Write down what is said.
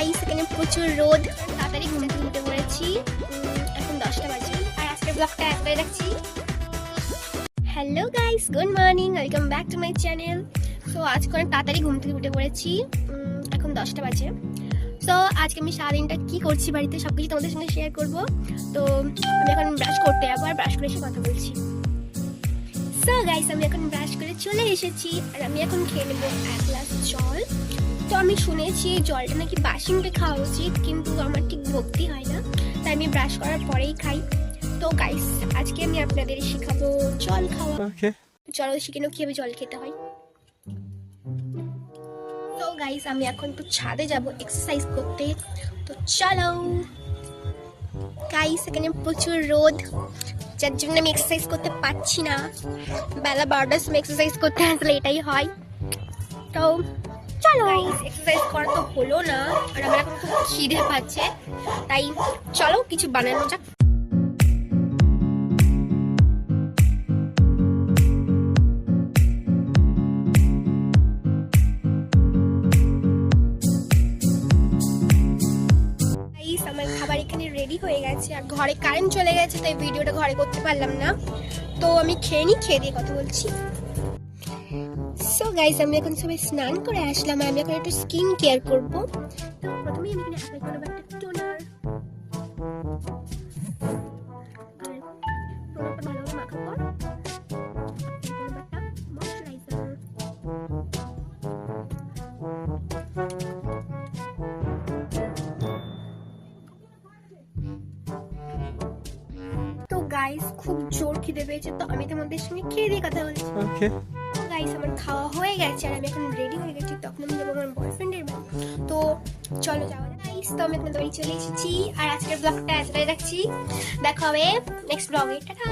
Guys এখানে প্রচুর রোদ, তাড়াতাড়ি ঘুম থেকে উঠে পড়েছি। এখন 10টা বাজে আর আজকের ব্লগটা একবারে রাখছি। Hello guys, good morning, welcome back to my channel. So আজকে অনেক তাড়াতাড়ি ঘুম থেকে উঠে পড়েছি। এখন 10টা বাজে। সো আজকে আমি সারাদিনটা কি করছি বাড়িতে সবকিছু তোমাদের সঙ্গে শেয়ার করব। তো আমি এখন ব্রাশ করতে যাবো আর ব্রাশ করে এসে কথা বলছি। সো গাইস আমি এখন ব্রাশ করে চলে এসেছি আর আমি এখন খেয়ে নেবো 1 গ্লাস জল। তো আমি শুনেছি এই জলটা নাকি বাসিংটা খাওয়া উচিত, কিন্তু আমার ঠিক ভক্তি হয় না, তাই আমি ব্রাশ করার পরেই খাই। তো গাইস আজকে আমি আপনাদের শেখাবো জল খাওয়া। চলো শিখে নাও কিভাবে জল খেতে হয়। তো গাইস আমি এখন একটু ছাদে যাব এক্সারসাইজ করতে, তো চলো। গাইস এখানে প্রচুর রোদ, যার জন্য আমি এক্সারসাইজ করতে পারছি না। বেলা 12টার সময় এক্সারসাইজ করতে আসলে এটাই হয়। তো চলো গাইস, এক্সারসাইজ করা তো হলো না আর আমার এখন খুব খিদে পাচ্ছে, তাই চলো কিছু বানানো যাক। আমার খাবার এখানে রেডি হয়ে গেছে আর ঘরে কারেন্ট চলে গেছে, তাই ভিডিওটা ঘরে করতে পারলাম না। তো আমি খেয়ে দিয়ে কথা বলছি। সো গাইস আমি এখন সবাই স্নান করে আসলাম আর আমি এখন একটু স্কিন কেয়ার করবো। তো প্রথমেই আমি এখানে অ্যাপ্লাই করবো একটা টোনার। টোনারটা ভালোভাবে মাখার পর একটা ময়শ্চারাইজার। তো গাইস খুব জোর খিদে পেয়েছে, তো আমি তোমাদের সঙ্গে খেয়ে দিয়ে কথা বলছি। ওকে গাইস আমার খাওয়া হয়ে গেছে আর আমি এখন রেডি হয়ে গেছি, তখন আমি যাবো আমার বয়ফ্রেন্ডের বাড়ি। তো চলো যাওয়া যাক গাইস। তো আমি আপনাদের বাড়ি চলে এসেছি আর আজকের ব্লগটা এতটাই রাখছি। দেখা হবে নেক্সট ব্লগে, টাটা।